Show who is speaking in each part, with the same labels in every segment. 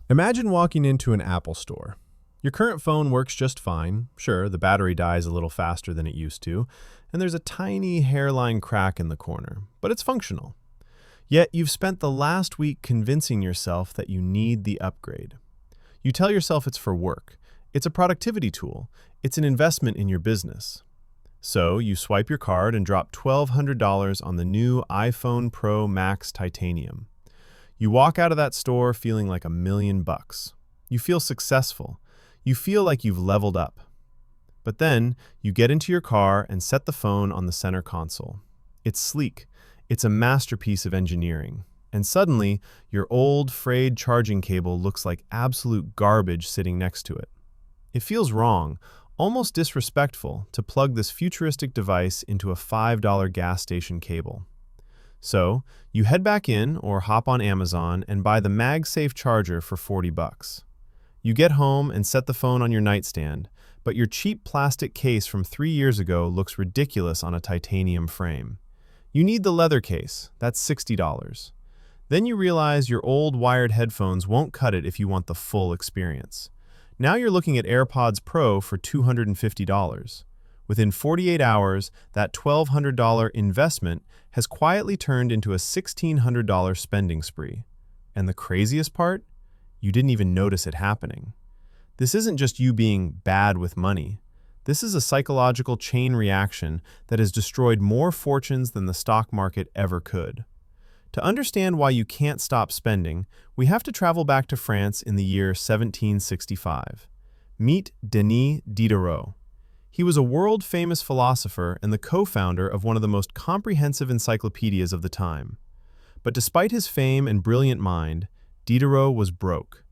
Speaker 1: Imagine walking into an Apple store. Your current phone works just fine. Sure, the battery dies a little faster than it used to, and there's a tiny hairline crack in the corner, but it's functional. Yet you've spent the last week convincing yourself that you need the upgrade. You tell yourself it's for work. It's a productivity tool. It's an investment in your business. So you swipe your card and drop $1,200 on the new iPhone Pro Max Titanium. You walk out of that store feeling like $1,000,000. You feel successful. You feel like you've leveled up. But then you get into your car and set the phone on the center console. It's sleek. It's a masterpiece of engineering. And suddenly, your old, frayed charging cable looks like absolute garbage sitting next to it. It feels wrong, almost disrespectful, to plug this futuristic device into a $5 gas station cable. So, you head back in or hop on Amazon and buy the MagSafe charger for $40. You get home and set the phone on your nightstand, but your cheap plastic case from 3 years ago looks ridiculous on a titanium frame. You need the leather case, that's $60. Then you realize your old wired headphones won't cut it if you want the full experience. Now you're looking at AirPods Pro for $250. Within 48 hours, that $1,200 investment has quietly turned into a $1,600 spending spree. And the craziest part? You didn't even notice it happening. This isn't just you being bad with money. This is a psychological chain reaction that has destroyed more fortunes than the stock market ever could. To understand why you can't stop spending, we have to travel back to France in the year 1765. Meet Denis Diderot. He was a world-famous philosopher and the co-founder of one of the most comprehensive encyclopedias of the time. But despite his fame and brilliant mind, Diderot was broke.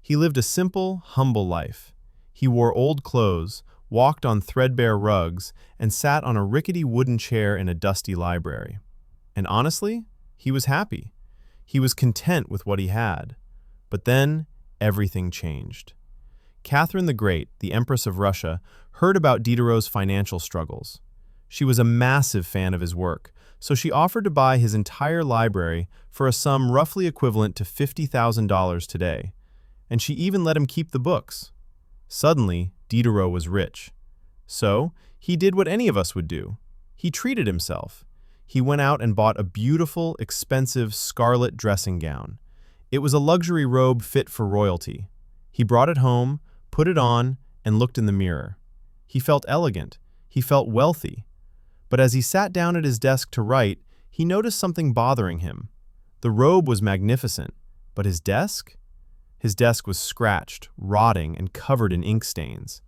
Speaker 1: He lived a simple, humble life. He wore old clothes, walked on threadbare rugs, and sat on a rickety wooden chair in a dusty library. And honestly, he was happy. He was content with what he had. But then, everything changed. Catherine the Great, the Empress of Russia, heard about Diderot's financial struggles. She was a massive fan of his work, so she offered to buy his entire library for a sum roughly equivalent to $50,000 today. And she even let him keep the books. Suddenly, Diderot was rich. So, he did what any of us would do. He treated himself. He went out and bought a beautiful, expensive scarlet dressing gown. It was a luxury robe fit for royalty. He brought it home, put it on, and looked in the mirror. He felt elegant. He felt wealthy. But as he sat down at his desk to write, he noticed something bothering him. The robe was magnificent, but his desk? His desk was scratched, rotting, and covered in ink stains.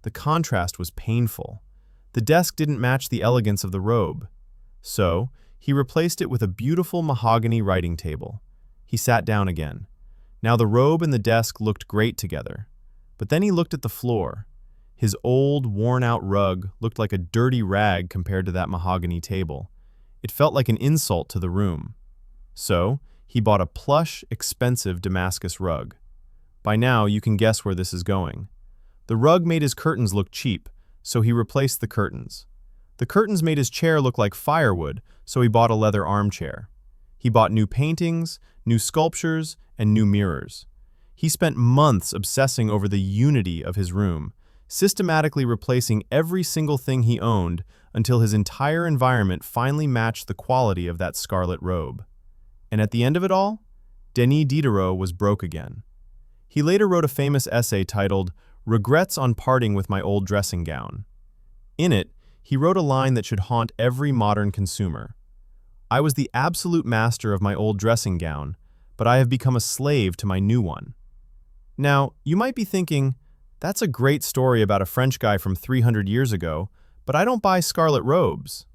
Speaker 1: The contrast was painful. The desk didn't match the elegance of the robe. So, he replaced it with a beautiful mahogany writing table. He sat down again. Now the robe and the desk looked great together. But then he looked at the floor. His old, worn-out rug looked like a dirty rag compared to that mahogany table. It felt like an insult to the room. So, he bought a plush, expensive Damascus rug. By now, you can guess where this is going. The rug made his curtains look cheap, so he replaced the curtains. The curtains made his chair look like firewood, so he bought a leather armchair. He bought new paintings, new sculptures, and new mirrors. He spent months obsessing over the unity of his room, systematically replacing every single thing he owned until his entire environment finally matched the quality of that scarlet robe. And at the end of it all, Denis Diderot was broke again. He later wrote a famous essay titled, "Regrets on Parting with My Old Dressing Gown." In it, he wrote a line that should haunt every modern consumer. "I was the absolute master of my old dressing gown, but I have become a slave to my new one." Now, you might be thinking, that's a great story about a French guy from 300 years ago, but I don't buy scarlet robes.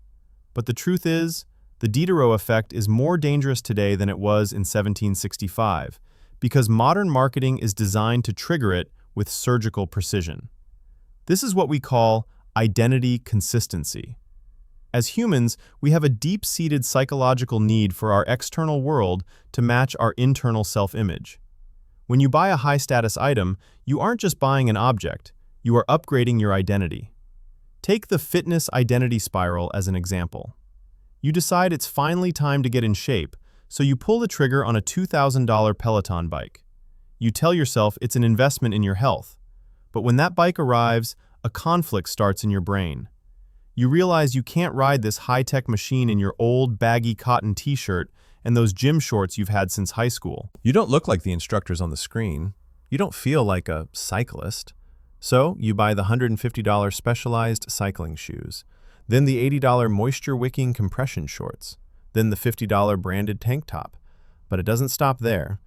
Speaker 1: But the truth is, the Diderot effect is more dangerous today than it was in 1765, because modern marketing is designed to trigger it with surgical precision. This is what we call identity consistency. As humans, we have a deep-seated psychological need for our external world to match our internal self-image. When you buy a high-status item, you aren't just buying an object, you are upgrading your identity. Take the fitness identity spiral as an example. You decide it's finally time to get in shape, so you pull the trigger on a $2,000 Peloton bike. You tell yourself it's an investment in your health. But when that bike arrives, a conflict starts in your brain. You realize you can't ride this high-tech machine in your old, baggy cotton t-shirt and those gym shorts you've had since high school. You don't look like the instructors on the screen. You don't feel like a cyclist. So you buy the $150 specialized cycling shoes, then the $80 moisture-wicking compression shorts, then the $50 branded tank top. But it doesn't stop there.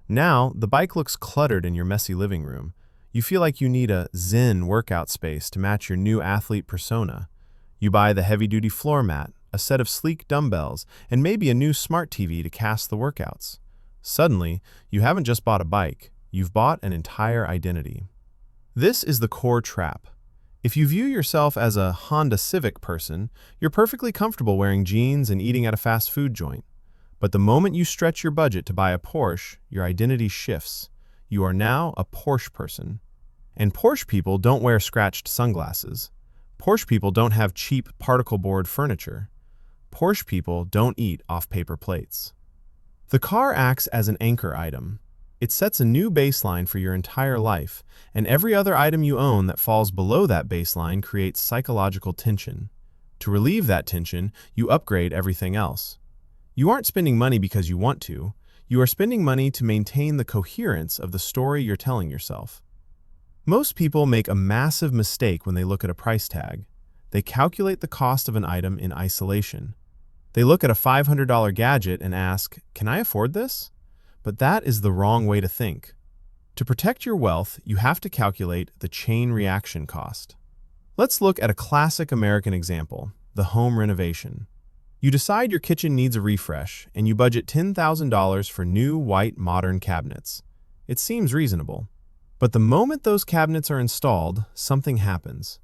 Speaker 1: Now, the bike looks cluttered in your messy living room. You feel like you need a zen workout space to match your new athlete persona. You buy the heavy-duty floor mat, a set of sleek dumbbells, and maybe a new smart TV to cast the workouts. Suddenly, you haven't just bought a bike, you've bought an entire identity. This is the core trap. If you view yourself as a Honda Civic person, you're perfectly comfortable wearing jeans and eating at a fast food joint. But the moment you stretch your budget to buy a Porsche, your identity shifts. You are now a Porsche person. And Porsche people don't wear scratched sunglasses. Porsche people don't have cheap particle board furniture. Porsche people don't eat off paper plates. The car acts as an anchor item. It sets a new baseline for your entire life, and every other item you own that falls below that baseline creates psychological tension. To relieve that tension, you upgrade everything else. You aren't spending money because you want to. You are spending money to maintain the coherence of the story you're telling yourself. Most people make a massive mistake when they look at a price tag. They calculate the cost of an item in isolation. They look at a $500 gadget and ask, "Can I afford this?" But that is the wrong way to think. To protect your wealth, you have to calculate the chain reaction cost. Let's look at a classic American example, the home renovation. You decide your kitchen needs a refresh, and you budget $10,000 for new, white, modern cabinets. It seems reasonable. But the moment those cabinets are installed, something happens.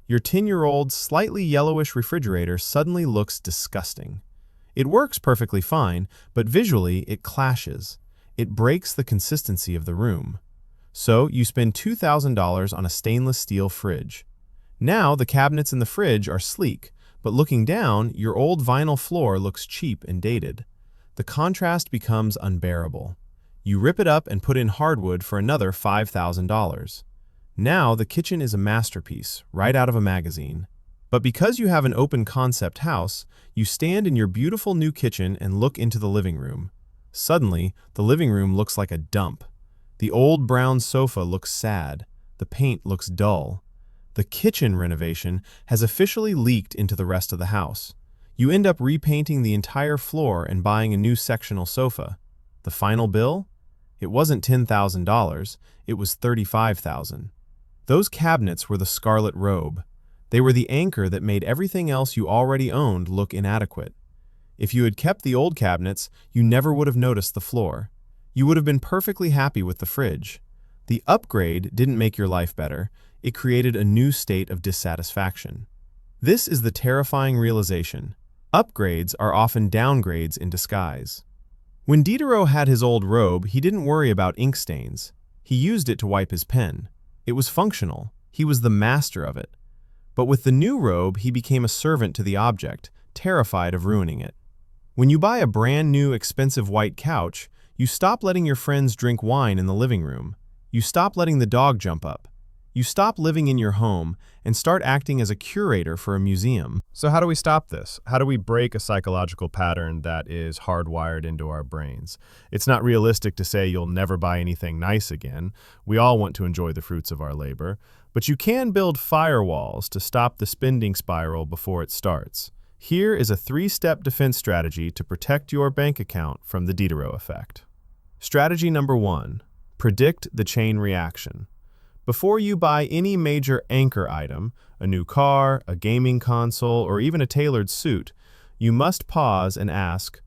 Speaker 1: Your 10-year-old, slightly yellowish refrigerator suddenly looks disgusting. It works perfectly fine, but visually it clashes. It breaks the consistency of the room. So you spend $2,000 on a stainless steel fridge. Now the cabinets in the fridge are sleek, but looking down, your old vinyl floor looks cheap and dated. The contrast becomes unbearable. You rip it up and put in hardwood for another $5,000. Now the kitchen is a masterpiece, right out of a magazine. But because you have an open concept house, you stand in your beautiful new kitchen and look into the living room. Suddenly, the living room looks like a dump. The old brown sofa looks sad. The paint looks dull. The kitchen renovation has officially leaked into the rest of the house. You end up repainting the entire floor and buying a new sectional sofa. The final bill? It wasn't $10,000, it was $35,000. Those cabinets were the scarlet robe. They were the anchor that made everything else you already owned look inadequate. If you had kept the old cabinets, you never would have noticed the floor. You would have been perfectly happy with the fridge. The upgrade didn't make your life better, it created a new state of dissatisfaction. This is the terrifying realization. Upgrades are often downgrades in disguise. When Diderot had his old robe, he didn't worry about ink stains. He used it to wipe his pen. It was functional. He was the master of it. But with the new robe, he became a servant to the object, terrified of ruining it. When you buy a brand new, expensive white couch, you stop letting your friends drink wine in the living room. You stop letting the dog jump up. You stop living in your home and start acting as a curator for a museum. So how do we stop this? How do we break a psychological pattern that is hardwired into our brains? It's not realistic to say you'll never buy anything nice again. We all want to enjoy the fruits of our labor. But you can build firewalls to stop the spending spiral before it starts. Here is a 3-step defense strategy to protect your bank account from the Diderot effect. Strategy number 1. Predict the chain reaction. Before you buy any major anchor item, a new car, a gaming console, or even a tailored suit, you must pause and ask,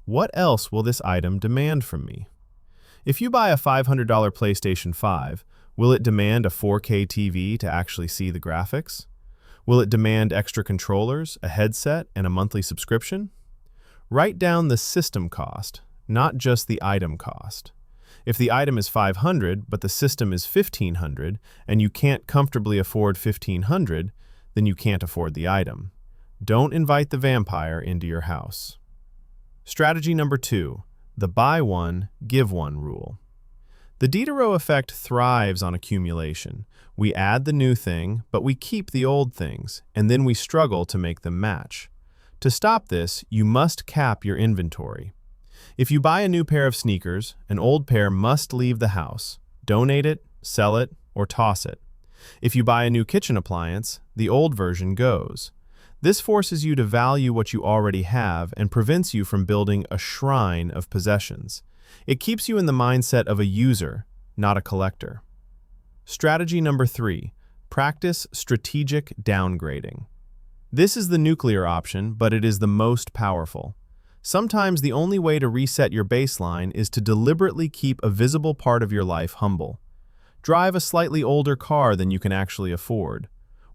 Speaker 1: what else will this item demand from me? If you buy a $500 PlayStation 5, will it demand a 4K TV to actually see the graphics? Will it demand extra controllers, a headset, and a monthly subscription? Write down the system cost, not just the item cost. If the item is $500, but the system is $1,500, and you can't comfortably afford $1,500, then you can't afford the item. Don't invite the vampire into your house. Strategy number 2, the buy one, give one rule. The Diderot effect thrives on accumulation. We add the new thing, but we keep the old things, and then we struggle to make them match. To stop this, you must cap your inventory. If you buy a new pair of sneakers, an old pair must leave the house. Donate it, sell it, or toss it. If you buy a new kitchen appliance, the old version goes. This forces you to value what you already have and prevents you from building a shrine of possessions. It keeps you in the mindset of a user, not a collector. Strategy number 3, practice strategic downgrading. This is the nuclear option, but it is the most powerful. Sometimes the only way to reset your baseline is to deliberately keep a visible part of your life humble. Drive a slightly older car than you can actually afford.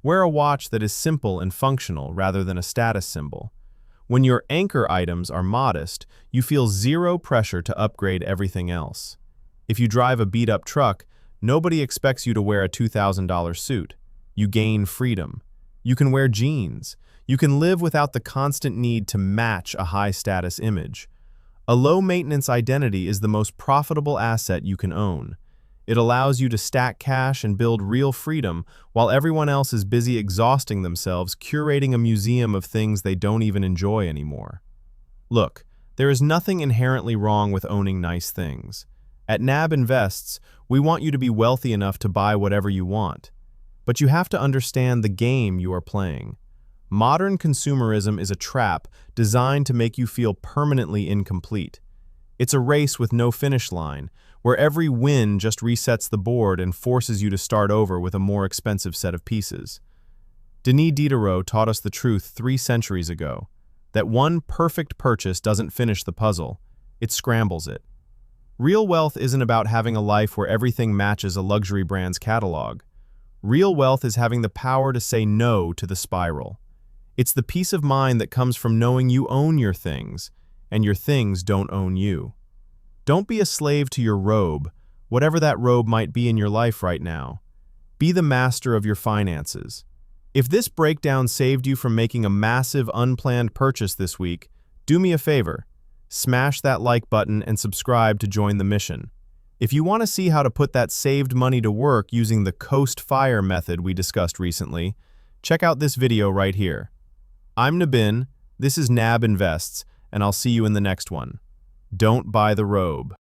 Speaker 1: Wear a watch that is simple and functional rather than a status symbol. When your anchor items are modest, you feel zero pressure to upgrade everything else. If you drive a beat-up truck, nobody expects you to wear a $2,000 suit. You gain freedom. You can wear jeans. You can live without the constant need to match a high-status image. A low-maintenance identity is the most profitable asset you can own. It allows you to stack cash and build real freedom while everyone else is busy exhausting themselves curating a museum of things they don't even enjoy anymore. Look, there is nothing inherently wrong with owning nice things. At NAB Invests, we want you to be wealthy enough to buy whatever you want. But you have to understand the game you are playing. Modern consumerism is a trap designed to make you feel permanently incomplete. It's a race with no finish line, where every win just resets the board and forces you to start over with a more expensive set of pieces. Denis Diderot taught us the truth 3 centuries ago, that one perfect purchase doesn't finish the puzzle, it scrambles it. Real wealth isn't about having a life where everything matches a luxury brand's catalog. Real wealth is having the power to say no to the spiral. It's the peace of mind that comes from knowing you own your things, and your things don't own you. Don't be a slave to your robe, whatever that robe might be in your life right now. Be the master of your finances. If this breakdown saved you from making a massive unplanned purchase this week, do me a favor. Smash that like button and subscribe to join the mission. If you want to see how to put that saved money to work using the Coast Fire method we discussed recently, check out this video right here. I'm Nabin, this is NAB Invests, and I'll see you in the next one. Don't buy the robe.